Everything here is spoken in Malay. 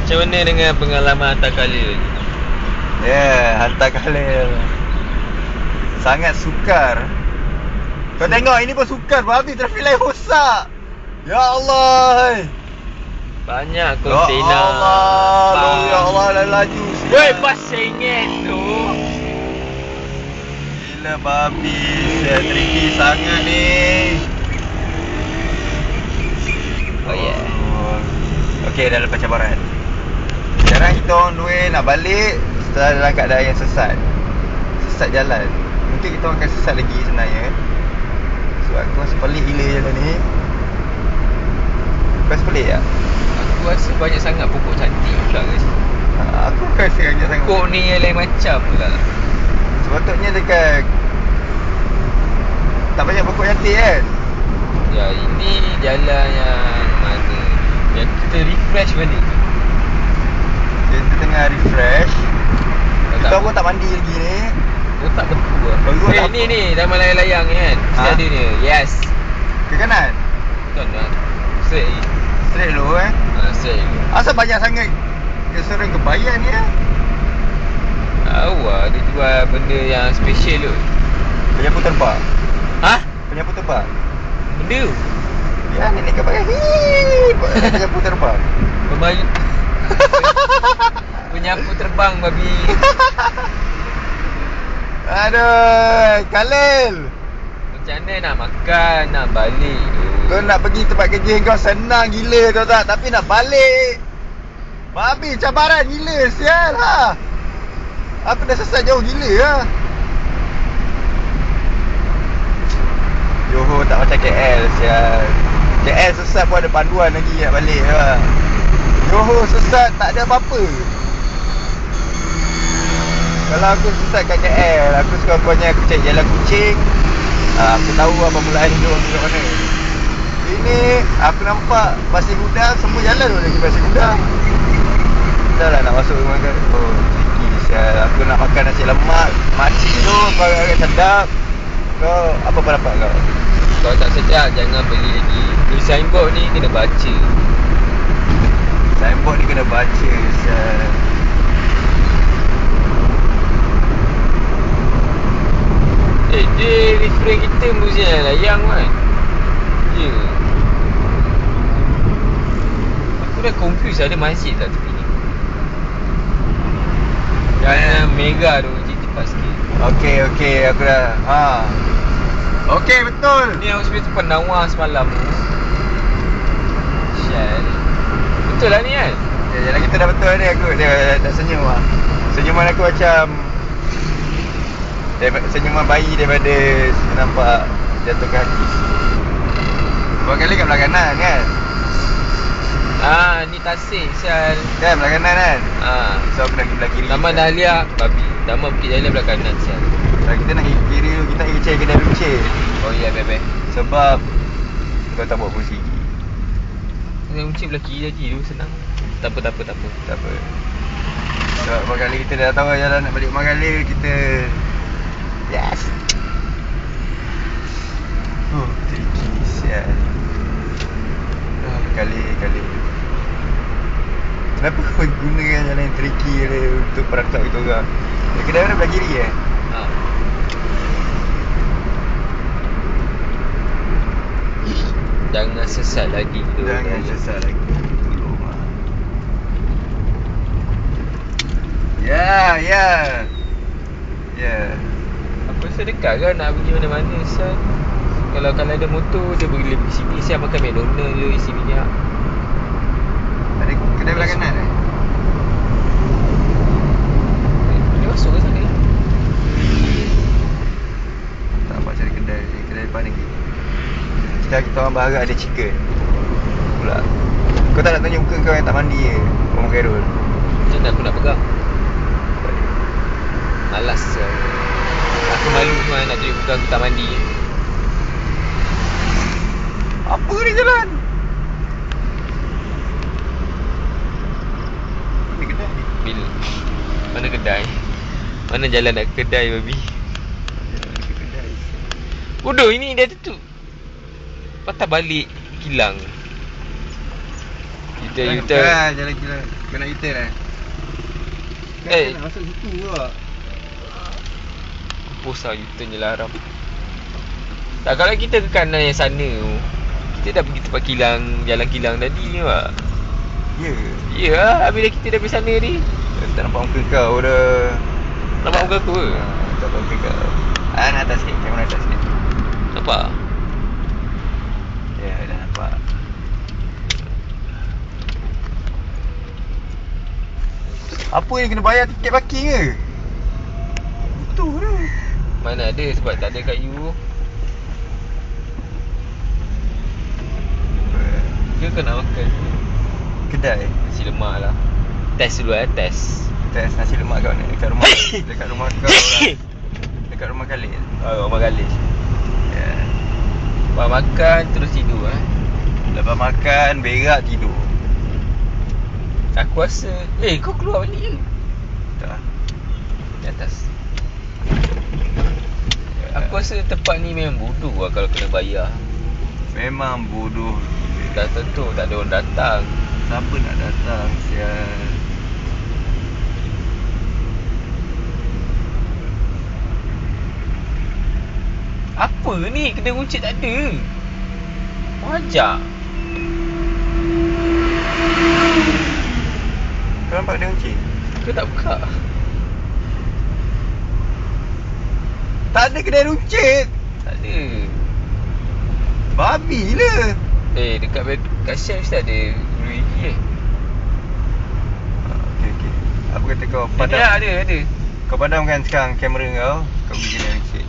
Macam mana dengan pengalaman hantar Khalil? Hantar Khalil sangat sukar. Kau tengok ini pun sukar. Babi traffic light rosak. Ya Allah. Banyak kontainer. Ya Allah. Ya Allah, dah laju. Woi, pas sengit tu. Gila babi. Tricky sangat ni. Oh yeah. Okey, dah lepas cabaran. Sekarang kita on the way nak balik setelah dalam keadaan yang sesat. Sesat jalan. Mungkin kita akan sesat lagi sebenarnya. Sebab aku rasa pelik gila jalan ni. Kau rasa pelik tak? Aku rasa banyak sangat pokok cantik pula guys. Aku rasa banyak sangat pokok ni yang lain macam pula. Sepatutnya dekat tak banyak pokok cantik kan? Ya, ini jalan yang mana? Yang kita refresh balik. Kita tengah refresh. Kita pun tak mandi lagi ni. Oh tak betul lah. Ni dalam layang-layang ni kan. Mesti ada ni. Yes. Ke kanan? Kanan. Straight lagi. Straight dulu straight dulu. Asal banyak sangat restoran kebayan ni Tahu lah, dia jual benda yang special tu. Penyapu terbang. Ha? Penyapu terbang. Benda tu? Ya, nenek kebayan. Penyapu terbang. Penyapu terbang babi. Aduh, Khalil. Macam mana nak makan, nak balik tu? Kau nak pergi tempat kerja kau senang gila tau tak? Tapi nak balik babi cabaran gila sial lah. Aku dah sesat jauh gila lah. Johor tak macam KL sial. KL sesat pun ada panduan lagi nak balik lah. Johor sesat tak ada apa-apa. Kalau aku sesat kat KL, aku sekurang-kurangnya aku cari jalan kucing. Aku tahu apa mulaan hidup aku kat mana. Ini aku nampak Pasir Gudang, semua jalan tu lagi Pasir Gudang. Dah lah nak masuk rumah kan. Oh, tricky sial. Aku nak makan nasi lemak makcik tu, kau agak sedap. Kau apa pendapat kau? Kalau tak sedap jangan beli lagi. Ni signboard ni kena baca. Signboard ni kena baca sial. Dia refrain kita mesti layang kan. Ya. Aku dah confuse ada masjid tak tepi ni. Yang mega tu cepat sikit. Okey aku dah. Okey betul. Ni aku sebenarnya tu Penawar semalam tu. Syal. Betul lah ni kan? Ya, jalan kita dah betul ni aku. Dia dah senyum lah. Senyuman aku macam senyuman bayi daripada nampak jatuh ke hati. Buat kali kat belah kanan kan? Ni Tasik Syal. Kan belah kanan kan? So aku nak pergi belah kiri. Taman Dahlia babi. Taman Bukit Dahlia belah kanan Syal. Kalau kita nak pergi kiri tu, kita pergi cari kedai runcit. Oh iya bebe. Sebab kau tak buat fungsi. Kedai runcit belah kiri lagi tu senang. Tak apa. Tak apa. Sebab berapa kali kita dah tahu jalan nak balik Magalil, kita yes. Tricky sial. Kali. Kenapa kau gunakan jalan yang tricky untuk perangkap kita orang? Kedai mana belah kiri Jangan sesat lagi tu. Jangan sesat lagi. Ya. Aku rasa dekat kan nak pergi mana-mana Syal. Kalau ada motor dia boleh pergi sini Syal, makan McDonald je isi minyak. Ada kedai belah kanan Dia masuk ke sana? tak apa cari kedai depan lagi. Sekarang kita orang berharap ada chicken pula. Kau tak nak tunjuk muka kau yang tak mandi ke? Orang Khairul. Macam mana aku nak pegang? Malas Syal. Aku malu kan nak tunjuk muka aku tak mandi. Apa ni jalan? Ni kedai. Bila? Mana kedai? Mana jalan nak ke kedai babi? Kedai. Bodoh ini dia tutup. Patah balik kilang. Kita U-turn. Bukan, jalan kira. Kau nak U-turn lah. Eh. Nak masuk situ juga. Mampus lah U-turn je lah haram. Tak, kalau kita ke kanan yang sana tu, kita dah pergi tempat kilang, jalan kilang tadi ni pak. Ya. Ya lah, habis dah kita dah pergi sana ni. Tak nampak muka kau dah. Nampak muka aku ke? Tak nampak muka kau. Nak atas sikit, kamera atas sikit. Nampak? Ya, dah nampak. Apa yang kena bayar tiket parking ke? Betul dah. Mana ada sebab tak ada kat you. Ke kau nak makan Kedai. nasi lemak lah. Test dulu test. Test nasi lemak kat mana? Dekat rumah. Dekat rumah kau lah. Dekat rumah Khalid. Rumah Galis. Ya. Lepas makan terus tidur Lepas makan berak tidur. Aku rasa kau keluar balik ke? Tak. Di atas. Aku rasa tempat ni memang bodoh lah kalau kena bayar. Memang bodoh. Dah tentu tak ada orang datang. Siapa nak datang sial. Apa ni? Kedai runcit tak ada. Wajar. Kau nampak dia kunci? Kau tak buka? Tak ada kedai runcit. Tak ada. Babi lah. Dekat Shell mesti ada Luigi Okey. Apa kata kau Ada. Kau padamkan sekarang kamera kau. Kau pergi kedai runcit.